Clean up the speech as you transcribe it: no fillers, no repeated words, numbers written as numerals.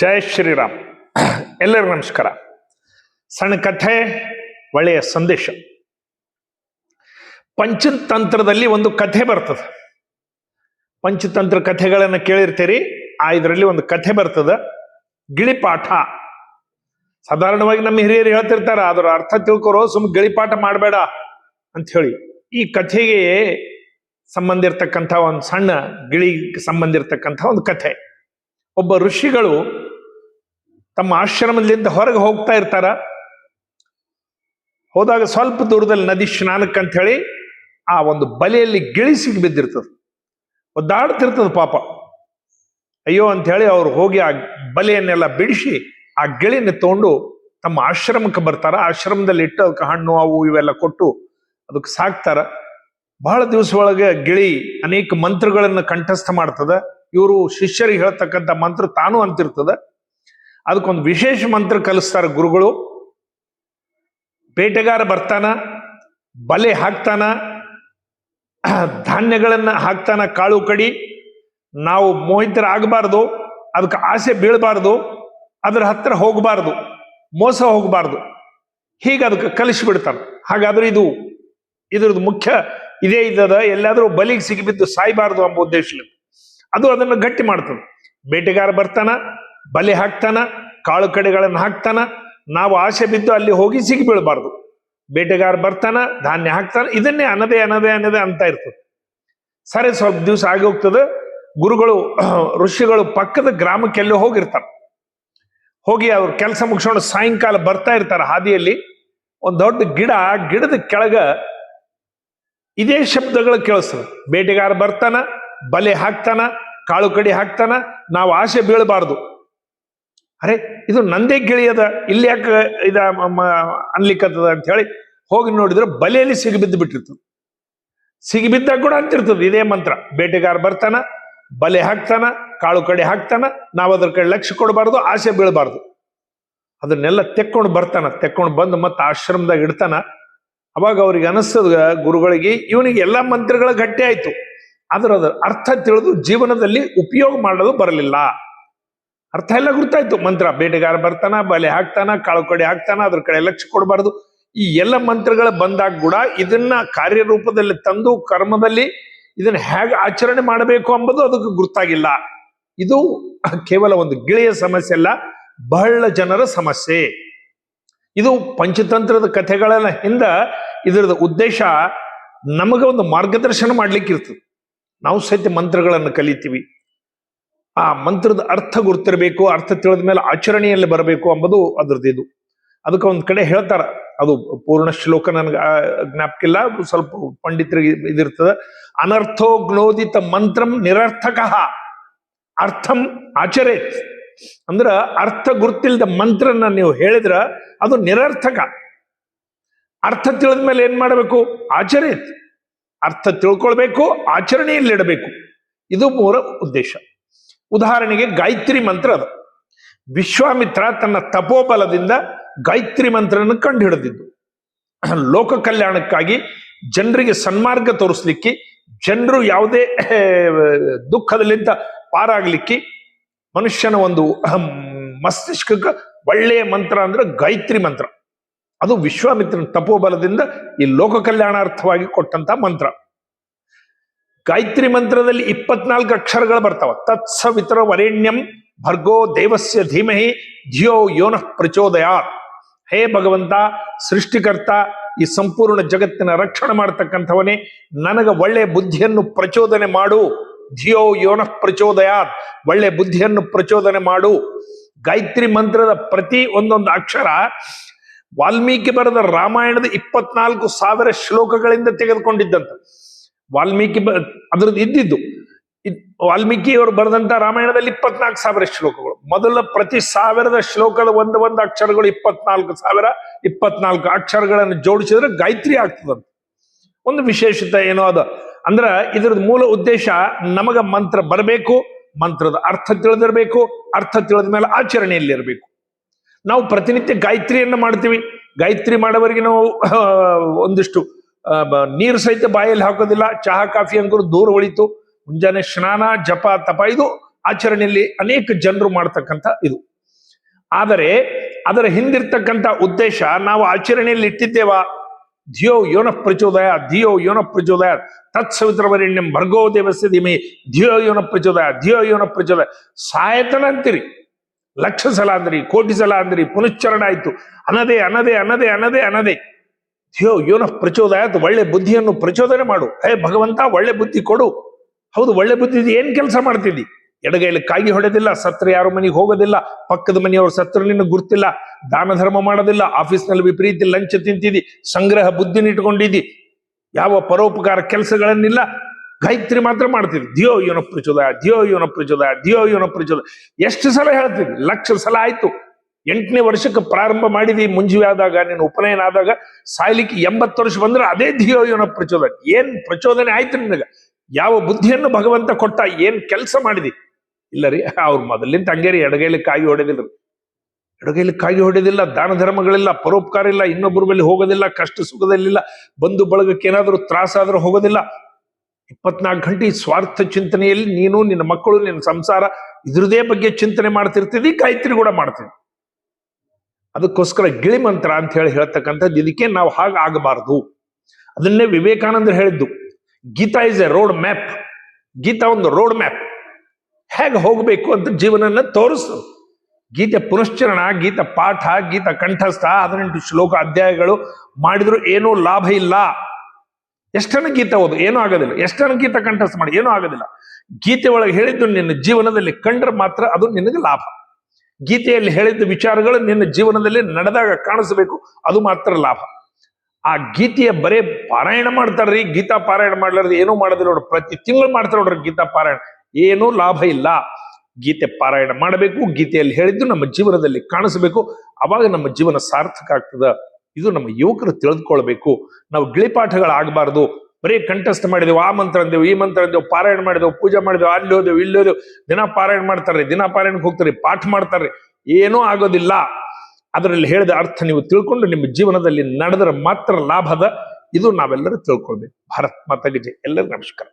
ಜೈ ಶ್ರೀರಾಮ್. ಎಲ್ಲರಿಗೂ ನಮಸ್ಕಾರ. ಸಣ್ಣ ಕಥೆ, ಒಳ್ಳೆಯ ಸಂದೇಶ. ಪಂಚತಂತ್ರದಲ್ಲಿ ಒಂದು ಕಥೆ ಬರ್ತದೆ. ಪಂಚತಂತ್ರ ಕಥೆಗಳನ್ನು ಕೇಳಿರ್ತೀರಿ. ಇದರಲ್ಲಿ ಒಂದು ಕಥೆ ಬರ್ತದೆ, ಗಿಳಿಪಾಠ. ಸಾಧಾರಣವಾಗಿ ನಮ್ಮ ಹಿರಿಯರು ಹೇಳ್ತಿರ್ತಾರ, ಅದರ ಅರ್ಥ ತಿಳ್ಕೊರೋ, ಗಿಳಿಪಾಠ ಮಾಡಬೇಡ ಅಂತ ಹೇಳಿ. ಈ ಕಥೆಗೆ ಸಂಬಂಧ ಇರ್ತಕ್ಕಂಥ ಒಂದು ಸಣ್ಣ ಗಿಳಿ ಸಂಬಂಧ ಇರ್ತಕ್ಕಂಥ ಒಂದು ಕಥೆ. ಒಬ್ಬ ಋಷಿಗಳು ತಮ್ಮ ಆಶ್ರಮದಿಂದ ಹೊರಗೆ ಹೋಗ್ತಾ ಇರ್ತಾರ. ಹೋದಾಗ ಸ್ವಲ್ಪ ದೂರದಲ್ಲಿ ನದಿ ಸ್ನಾನಕ್ಕೆ ಅಂತ ಹೇಳಿ ಆ ಒಂದು ಬಲೆಯಲ್ಲಿ ಗಿಳಿ ಸಿಗಿ ಬಿದ್ದಿರ್ತದೆ. ಒದ್ದಾಡ್ತಿರ್ತದ ಪಾಪ. ಅಯ್ಯೋ ಅಂತ ಹೇಳಿ ಅವ್ರು ಹೋಗಿ ಆ ಬಲೆಯನ್ನೆಲ್ಲ ಬಿಡಿಸಿ ಆ ಗಿಳಿನ ತಗೊಂಡು ತಮ್ಮ ಆಶ್ರಮಕ್ಕೆ ಬರ್ತಾರ. ಆಶ್ರಮದಲ್ಲಿ ಇಟ್ಟು ಅದಕ್ಕೆ ಹಣ್ಣು ಅವು ಇವೆಲ್ಲ ಕೊಟ್ಟು ಅದಕ್ಕೆ ಸಾಕ್ತಾರ. ಬಹಳ ದಿವಸ ಒಳಗೆ ಗಿಳಿ ಅನೇಕ ಮಂತ್ರಗಳನ್ನು ಕಂಠಸ್ಥ ಮಾಡ್ತದ. ಇವರು ಶಿಷ್ಯರಿಗೆ ಹೇಳ್ತಕ್ಕಂಥ ಮಂತ್ರ ತಾನು ಅಂತಿರ್ತದ. ಅದಕ್ಕೊಂದು ವಿಶೇಷ ಮಂತ್ರ ಕಲಿಸ್ತಾರ ಗುರುಗಳು. ಬೇಟೆಗಾರ ಬರ್ತಾನ, ಬಲೆ ಹಾಕ್ತಾನ, ಧಾನ್ಯಗಳನ್ನ ಹಾಕ್ತಾನ, ಕಾಳು ಕಡಿ. ನಾವು ಮೋಹಿತರಾಗಬಾರ್ದು, ಅದಕ್ಕೆ ಆಸೆ ಬೀಳಬಾರ್ದು, ಅದ್ರ ಹತ್ರ ಹೋಗಬಾರ್ದು, ಮೋಸ ಹೋಗಬಾರ್ದು. ಹೀಗೆ ಅದಕ್ಕೆ ಕಲಿಸ್ಬಿಡ್ತಾನ. ಹಾಗಾದ್ರೆ ಇದ್ರದ್ದು ಮುಖ್ಯ ಇದೇ ಇದ್ದದ. ಎಲ್ಲಾದ್ರೂ ಬಲಿಗೆ ಸಿಗಿಬಿದ್ದು ಸಾಯ್ಬಾರ್ದು ಎಂಬ ಉದ್ದೇಶದಿಂದ ಅದು ಅದನ್ನು ಗಟ್ಟಿ ಮಾಡ್ತದೆ. ಬೇಟೆಗಾರ ಬರ್ತಾನ, ಬಲೆ ಹಾಕ್ತಾನ, ಕಾಳು ಕಡೆಗಳನ್ನು ಹಾಕ್ತಾನ. ನಾವು ಆಸೆ ಬಿದ್ದು ಅಲ್ಲಿ ಹೋಗಿ ಸಿಗಿ ಬೀಳಬಾರ್ದು. ಬೇಟೆಗಾರ ಬರ್ತಾನ, ಧಾನ್ಯ ಹಾಕ್ತಾನ. ಇದನ್ನೇ ಅನ್ನದೇ ಅಂತ ಇರ್ತದೆ. ಸರಿ, ಸ್ವಲ್ಪ ದಿವಸ ಆಗಿ ಹೋಗ್ತದೆ. ಗುರುಗಳು ಋಷಿಗಳು ಪಕ್ಕದ ಗ್ರಾಮಕ್ಕೆಲ್ಲೋ ಹೋಗಿರ್ತಾರೆ. ಹೋಗಿ ಅವ್ರ ಕೆಲಸ ಮುಗಿಸ್ಕೊಂಡು ಸಾಯಂಕಾಲ ಬರ್ತಾ ಇರ್ತಾರ. ಹಾದಿಯಲ್ಲಿ ಒಂದು ದೊಡ್ಡ ಗಿಡದ ಕೆಳಗ ಇದೇ ಶಬ್ದಗಳು ಕೇಳಿಸ್ತದೆ. ಬೇಟೆಗಾರ ಬರ್ತಾನ, ಬಲೆ ಹಾಕ್ತಾನ, ಕಾಳು ಕಡಿ ಹಾಕ್ತಾನ, ನಾವು ಆಸೆ ಬೀಳಬಾರ್ದು. ಅರೆ, ಇದು ನಂದೇ ಗಿಳಿಯದ, ಇಲ್ಲಿ ಯಾಕೆ ಅನ್ಲಿಕ್ಕತ್ತದ ಅಂತ ಹೇಳಿ ಹೋಗಿ ನೋಡಿದ್ರೆ ಬಲೆಯಲ್ಲಿ ಸಿಗಿಬಿದ್ದು ಬಿಟ್ಟಿರ್ತದೆ. ಸಿಗಿಬಿದ್ದಾಗ ಕೂಡ ಅಂತಿರ್ತದೆ ಇದೇ ಮಂತ್ರ. ಬೇಟೆಗಾರ ಬರ್ತಾನ, ಬಲೆ ಹಾಕ್ತಾನ, ಕಾಳು ಕಡೆ ಹಾಕ್ತಾನ, ನಾವು ಅದ್ರ ಕಡೆ ಲಕ್ಷ್ಯ ಕೊಡಬಾರ್ದು, ಆಸೆ ಬೀಳಬಾರ್ದು. ಅದನ್ನೆಲ್ಲ ತೆಕ್ಕೊಂಡು ಬಂದು ಮತ್ತೆ ಆಶ್ರಮದಾಗ ಇಡ್ತಾನ. ಅವಾಗ ಅವ್ರಿಗೆ ಅನಿಸ್ತದ ಗುರುಗಳಿಗೆ, ಇವನಿಗೆ ಎಲ್ಲಾ ಮಂತ್ರಗಳ ಗಟ್ಟಿ ಆಯ್ತು, ಆದ್ರೆ ಅದರ ಅರ್ಥ ತಿಳಿದು ಜೀವನದಲ್ಲಿ ಉಪಯೋಗ ಮಾಡೋದು ಬರಲಿಲ್ಲ. ಅರ್ಥ ಎಲ್ಲ ಗೊತ್ತಾಯ್ತು. ಮಂತ್ರ ಬೇಟೆಗಾರ ಬರ್ತಾನ, ಬಲೆ ಹಾಕ್ತಾನ, ಕಾಳು ಕಡೆ ಹಾಕ್ತಾನ, ಅದ್ರ ಕಡೆ ಲಕ್ಷ್ಯ ಕೊಡಬಾರ್ದು. ಈ ಎಲ್ಲ ಮಂತ್ರಗಳು ಬಂದಾಗ ಕೂಡ ಇದನ್ನ ಕಾರ್ಯರೂಪದಲ್ಲಿ ತಂದು ಕರ್ಮದಲ್ಲಿ ಇದನ್ನ ಹೇಗೆ ಆಚರಣೆ ಮಾಡಬೇಕು ಎಂಬುದು ಅದಕ್ಕೆ ಗೊತ್ತಾಗಿಲ್ಲ. ಇದು ಕೇವಲ ಒಂದು ಗಿಳಿಯ ಸಮಸ್ಯೆ ಅಲ್ಲ, ಬಹಳ ಜನರ ಸಮಸ್ಯೆ. ಇದು ಪಂಚತಂತ್ರದ ಕಥೆಗಳ ಹಿಂದ ಇದರದ ಉದ್ದೇಶ ನಮಗೆ ಒಂದು ಮಾರ್ಗದರ್ಶನ ಮಾಡ್ಲಿಕ್ಕೆ ಇರ್ತದೆ. ನಾವು ಸಹಿತ ಮಂತ್ರಗಳನ್ನು ಕಲಿತೀವಿ. ಆ ಮಂತ್ರದ ಅರ್ಥ ಗುರ್ತಿರ್ಬೇಕು, ಅರ್ಥ ತಿಳಿದ ಮೇಲೆ ಆಚರಣೆಯಲ್ಲಿ ಬರಬೇಕು ಎಂಬುದು ಅದ್ರದ್ದು ಇದು. ಅದಕ್ಕೆ ಒಂದ್ ಕಡೆ ಹೇಳ್ತಾರ, ಅದು ಪೂರ್ಣ ಶ್ಲೋಕ ನನ್ಗೆ ಜ್ಞಾಪಕಿಲ್ಲ, ಸ್ವಲ್ಪ ಪಂಡಿತರಿಗೆ ಇದಿರ್ತದ. ಅನರ್ಥೋ ಜ್ಞೋದಿತ ಮಂತ್ರಂ ನಿರರ್ಥಕ ಅರ್ಥಂ ಆಚರೇತ್. ಅಂದ್ರ ಅರ್ಥ ಗುರ್ತಿಲ್ದ ಮಂತ್ರನ ನೀವು ಹೇಳಿದ್ರ ಅದು ನಿರರ್ಥಕ. ಅರ್ಥ ತಿಳಿದ ಮೇಲೆ ಏನ್ ಮಾಡಬೇಕು? ಆಚರೇತ್. ಅರ್ಥ ತಿಳ್ಕೊಳ್ಬೇಕು, ಆಚರಣೆಯಲ್ಲಿಡಬೇಕು. ಇದು ಮೂಲ ಉದ್ದೇಶ. ಉದಾಹರಣೆಗೆ ಗಾಯತ್ರಿ ಮಂತ್ರ ಅದು. ವಿಶ್ವಾಮಿತ್ರ ತನ್ನ ತಪೋಬಲದಿಂದ ಗಾಯತ್ರಿ ಮಂತ್ರನ ಕಂಡು ಹಿಡಿದಿದ್ದು ಲೋಕ ಕಲ್ಯಾಣಕ್ಕಾಗಿ, ಜನರಿಗೆ ಸನ್ಮಾರ್ಗ ತೋರಿಸ್ಲಿಕ್ಕೆ, ಜನರು ಯಾವುದೇ ದುಃಖದಲ್ಲಿಂದ ಪಾರಾಗ್ಲಿಕ್ಕೆ ಮನುಷ್ಯನ ಒಂದು ಮಸ್ತಿಷ್ಕಕ್ಕೆ ಒಳ್ಳೆಯ ಮಂತ್ರ ಅಂದ್ರೆ ಗಾಯತ್ರಿ ಮಂತ್ರ. ಅದು ವಿಶ್ವಾಮಿತ್ರನ ತಪೋಬಲದಿಂದ ಈ ಲೋಕ ಕಲ್ಯಾಣಾರ್ಥವಾಗಿ ಕೊಟ್ಟಂತ ಮಂತ್ರ. ಗಾಯತ್ರಿ ಮಂತ್ರದಲ್ಲಿ 24 ಅಕ್ಷರಗಳು ಬರ್ತಾವ. ತತ್ಸವಿತರ ವರೇಣ್ಯಂ ಭರ್ಗೋ ದೇವಸ್ಯ ಧೀಮಹಿ ಧಿಯೋ ಯೋನಃ ಪ್ರಚೋದಯಾತ್. ಹೇ ಭಗವಂತ, ಸೃಷ್ಟಿಕರ್ತ, ಈ ಸಂಪೂರ್ಣ ಜಗತ್ತಿನ ರಕ್ಷಣೆ ಮಾಡತಕ್ಕಂಥವನೇ, ನನಗ ಒಳ್ಳೆ ಬುದ್ಧಿಯನ್ನು ಪ್ರಚೋದನೆ ಮಾಡು. ಧಿಯೋ ಯೋನಃ ಪ್ರಚೋದಯಾತ್, ಒಳ್ಳೆ ಬುದ್ಧಿಯನ್ನು ಪ್ರಚೋದನೆ ಮಾಡು. ಗಾಯತ್ರಿ ಮಂತ್ರದ ಪ್ರತಿ ಒಂದೊಂದು ಅಕ್ಷರ ವಾಲ್ಮೀಕಿ ಬರೆದ ರಾಮಾಯಣದ 24,000 ಶ್ಲೋಕಗಳಿಂದ ತೆಗೆದುಕೊಂಡಿದ್ದಂತ. ವಾಲ್ಮೀಕಿ ಅದ್ರದ್ದು ಇದ್ದಿದ್ದು ವಾಲ್ಮೀಕಿಯವರು ಬರೆದಂತ ರಾಮಾಯಣದಲ್ಲಿ 24,000 ಶ್ಲೋಕಗಳು. ಮೊದಲ ಪ್ರತಿ 1000 ಶ್ಲೋಕದ ಒಂದು ಅಕ್ಷರಗಳು 24,024 ಅಕ್ಷರಗಳನ್ನು ಜೋಡಿಸಿದ್ರೆ ಗಾಯತ್ರಿ ಆಗ್ತದಂತ. ಒಂದು ವಿಶೇಷತೆ ಏನೋ ಅದು ಅಂದ್ರ ಇದ್ರದ್ದು ಮೂಲ ಉದ್ದೇಶ ನಮಗ ಮಂತ್ರ ಬರಬೇಕು, ಮಂತ್ರದ ಅರ್ಥ ತಿಳಿದಿರ್ಬೇಕು, ಅರ್ಥ ತಿಳಿದ ಮೇಲೆ ಆಚರಣೆಯಲ್ಲಿರಬೇಕು. ನಾವು ಪ್ರತಿನಿತ್ಯ ಗಾಯತ್ರಿಯನ್ನ ಮಾಡ್ತೀವಿ. ಗಾಯತ್ರಿ ಮಾಡೋವರಿಗೆ ನಾವು ಒಂದಿಷ್ಟು ನೀರು ಸಹಿತ ಬಾಯಲ್ಲಿ ಹಾಕೋದಿಲ್ಲ. ಚಹಾ ಕಾಫಿ ಅಂಕರು ದೂರ ಉಳಿತು. ಮುಂಜಾನೆ ಸ್ನಾನ, ಜಪ, ತಪ ಇದು ಆಚರಣೆಯಲ್ಲಿ ಅನೇಕ ಜನರು ಮಾಡ್ತಕ್ಕಂಥ ಇದು. ಆದರೆ ಅದರ ಹಿಂದಿರ್ತಕ್ಕಂಥ ಉದ್ದೇಶ ನಾವು ಆಚರಣೆಯಲ್ಲಿ ಇಟ್ಟಿದ್ದೇವಾ? ಧಿಯೋ ಯೋನ ಪ್ರಚೋದಯ, ಧಿಯೋ ಯೋನ ಪ್ರಚೋದಯ, ತತ್ಸವಿತರವರೆಣ್ಯಂ ಭರ್ಗೋ ದೇವಸ್ಯ ಧೀಮಹಿ ಧಿಯೋ ಯೋನ ಪ್ರಚೋದಯ, ಧಿಯೋ ಯೋನ ಪ್ರಚೋದಯ. ಸಾಯತನ ಅಂತೀರಿ, ಲಕ್ಷ ಸಲ ಅಂದ್ರಿ, ಕೋಟಿ ಸಲ ಅಂದ್ರಿ, ಪುನಶ್ಚರಣ ಆಯ್ತು, ಅನದೇ ಅನದೇ ಅನದೇ ಅನದೇ ಅನದೇ. ಧಿಯೋ ಯೋನ ಪ್ರಚೋದಯ, ಒಳ್ಳೆ ಬುದ್ಧಿಯನ್ನು ಪ್ರಚೋದನೆ ಮಾಡು. ಭಗವಂತ ಒಳ್ಳೆ ಬುದ್ಧಿ ಕೊಡು. ಹೌದು, ಒಳ್ಳೆ ಬುದ್ಧಿ ಏನ್ ಕೆಲಸ ಮಾಡ್ತಿದ್ದಿ? ಎಡಗೈಲಿ ಕಾಗಿ ಹೊಡೆದಿಲ್ಲ, ಸತ್ರ ಯಾರು ಮನೆಗೆ ಹೋಗೋದಿಲ್ಲ, ಪಕ್ಕದ ಮನೆಯವ್ರ ಸತ್ರ ನಿನ್ನ ಗುರ್ತಿಲ್ಲ, ದಾನ ಧರ್ಮ ಮಾಡೋದಿಲ್ಲ, ಆಫೀಸ್ನಲ್ಲಿ ವಿಪರೀತ ಲಂಚ ತಿಂತಿದ್ದಿ, ಸಂಗ್ರಹ ಬುದ್ಧಿನ ಇಟ್ಕೊಂಡಿದ್ದಿ, ಯಾವ ಪರೋಪಕಾರ ಕೆಲಸಗಳನ್ನಿಲ್ಲ, ಗಾಯತ್ರಿ ಮಾತ್ರ ಮಾಡ್ತಿದ್ವಿ. ಧಿಯೋ ಯೋನ ಪ್ರಚೋದಯ, ಧಿಯೋ ಯೋನ ಪ್ರಚೋದಯ, ಧಿಯೋ ಯೋನ ಪ್ರಚೋದಯ. ಎಷ್ಟು ಸಲ ಹೇಳ್ತಿದ್ವಿ? ಲಕ್ಷ ಸಲ ಆಯ್ತು. 8ನೇ ವರ್ಷಕ್ಕೆ ಪ್ರಾರಂಭ ಮಾಡಿದಿ, ಮುಂಜಿ ಆದಾಗ, ನಿನ್ನ ಉಪನಯನ ಆದಾಗ, ಸಾಯ್ಲಿಕ್ಕೆ 80 ವರ್ಷ ಬಂದ್ರೆ ಅದೇ ಧಿಯೋ ಯೋನ ಪ್ರಚೋದಯ. ಏನ್ ಪ್ರಚೋದನೆ ಆಯ್ತು ನಿನಗ? ಯಾವ ಬುದ್ಧಿಯನ್ನು ಭಗವಂತ ಕೊಟ್ಟ? ಏನ್ ಕೆಲಸ ಮಾಡಿದಿ? ಇಲ್ಲ ರೀ, ಅವ್ರು ಮೊದಲಿಂದ ಹಂಗೇರಿ, ಎಡಗೈಲಿ ಕಾಗಿ ಹೊಡೆದಿಲ್ಲ, ಎಡಗೈಲಿ ಕಾಗಿ ಹೊಡೆದಿಲ್ಲ, ದಾನ ಧರ್ಮಗಳಿಲ್ಲ, ಪರೋಪಕಾರ ಇಲ್ಲ, ಇನ್ನೊಬ್ಬರ ಮೇಲೆ ಹೋಗೋದಿಲ್ಲ, ಕಷ್ಟ ಸುಖದಲ್ಲಿಲ್ಲ, ಬಂಧು ಬಳಗಕ್ಕೆ ಏನಾದ್ರೂ ತ್ರಾಸಾದ್ರೂ ಹೋಗೋದಿಲ್ಲ. 24 ಗಂಟೆ ಸ್ವಾರ್ಥ ಚಿಂತನೆಯಲ್ಲಿ ನೀನು, ನಿನ್ನ ಮಕ್ಕಳು, ನಿನ್ನ ಸಂಸಾರ ಇದ್ರದೇ ಬಗ್ಗೆ ಚಿಂತನೆ ಮಾಡ್ತಿರ್ತಿದ್ದಿ, ಗಾಯತ್ರಿ ಕೂಡ ಮಾಡ್ತೀವಿ. ಅದಕ್ಕೋಸ್ಕರ ಗಿಳಿ ಮಂತ್ರ ಅಂತ ಹೇಳ್ತಕ್ಕಂಥದ್ದು ಇದಕ್ಕೆ ನಾವು ಹಾಗಾಗಬಾರದು. ಅದನ್ನೇ ವಿವೇಕಾನಂದರು ಹೇಳಿದ್ದು. Gita is a road map. Gita ಒಂದು ರೋಡ್ ಮ್ಯಾಪ್, ಹೇಗೆ ಹೋಗಬೇಕು ಅಂತ ಜೀವನನ್ನ ತೋರಿಸು. ಗೀತೆ ಪುನಶ್ಚರಣ, ಗೀತ ಪಾಠ, ಗೀತ ಕಂಠಸ್ಥ, 18 ಶ್ಲೋಕ ಅಧ್ಯಾಯಗಳು ಮಾಡಿದ್ರು ಏನೂ ಲಾಭ ಇಲ್ಲ. ಎಷ್ಟನ್ನು ಗೀತ ಓದು, ಏನೂ ಆಗೋದಿಲ್ಲ. ಎಷ್ಟನ್ನು ಗೀತ ಕಂಠಸ್ಥ ಮಾಡಿ, ಏನೂ ಆಗೋದಿಲ್ಲ. ಗೀತೆ ಒಳಗೆ ಹೇಳಿದ್ದು ನಿನ್ನ ಜೀವನದಲ್ಲಿ ಕಂಡ್ರೆ ಮಾತ್ರ ಅದು ನಿನಗೆ ಲಾಭ. ಗೀತೆಯಲ್ಲಿ ಹೇಳಿದ್ದ ವಿಚಾರಗಳು ನಿನ್ನ ಜೀವನದಲ್ಲಿ ನಡೆದಾಗ ಕಾಣಿಸಬೇಕು, ಅದು ಮಾತ್ರ ಲಾಭ. ಆ ಗೀತೆಯ ಬರೇ ಪಾರಾಯಣ ಮಾಡ್ತಾರ್ರಿ, ಗೀತಾ ಪಾರಾಯಣ ಮಾಡ್ಲಾರ್ದು ಏನೂ ಮಾಡೋದಿಲ್ಲ ನೋಡ್ರಿ. ಪ್ರತಿ ತಿಂಗಳು ಮಾಡ್ತಾರೆ ನೋಡ್ರಿ ಗೀತಾ ಪಾರಾಯಣ, ಏನೂ ಲಾಭ ಇಲ್ಲ. ಗೀತೆ ಪಾರಾಯಣ ಮಾಡಬೇಕು, ಗೀತೆಯಲ್ಲಿ ಹೇಳಿದ್ದು ನಮ್ಮ ಜೀವನದಲ್ಲಿ ಕಾಣಿಸಬೇಕು, ಅವಾಗ ನಮ್ಮ ಜೀವನ ಸಾರ್ಥಕ ಆಗ್ತದ. ಇದು ನಮ್ಮ ಯುವಕರು ತಿಳಿದುಕೊಳ್ಬೇಕು. ನಾವು ಗಿಳಿಪಾಠಗಳಾಗಬಾರ್ದು. ಬರೀ ಕಂಠಸ್ಥ ಮಾಡಿದೆವು, ಆ ಮಂತ್ರ ಅಂದೆವು, ಈ ಮಂತ್ರ ಅಂದೆವು, ಪಾರಾಯಣ ಮಾಡಿದೆವು, ಪೂಜೆ ಮಾಡಿದೆವು, ಅಲ್ಲಿ ಹೋದೆವು, ಇಲ್ಲಿ ಹೋದೆವು, ದಿನ ಪಾರಾಯಣ ಮಾಡ್ತಾರ್ರಿ, ದಿನ ಪಾರಾಯಣಕ್ಕೆ ಹೋಗ್ತಾರ್ರಿ, ಪಾಠ ಮಾಡ್ತಾರ್ರಿ, ಏನೂ ಆಗೋದಿಲ್ಲ. ಅದರಲ್ಲಿ ಹೇಳಿದ ಅರ್ಥ ನೀವು ತಿಳ್ಕೊಂಡು ನಿಮ್ಮ ಜೀವನದಲ್ಲಿ ನಡೆದರೆ ಮಾತ್ರ ಲಾಭದ. ಇದು ನಾವೆಲ್ಲರೂ ತಿಳ್ಕೊಳ್ಬೇಕು. ಭಾರತ್ ಮಾತಾಗೆ ಜೈ. ಎಲ್ಲರಿಗೂ ನಮಸ್ಕಾರ.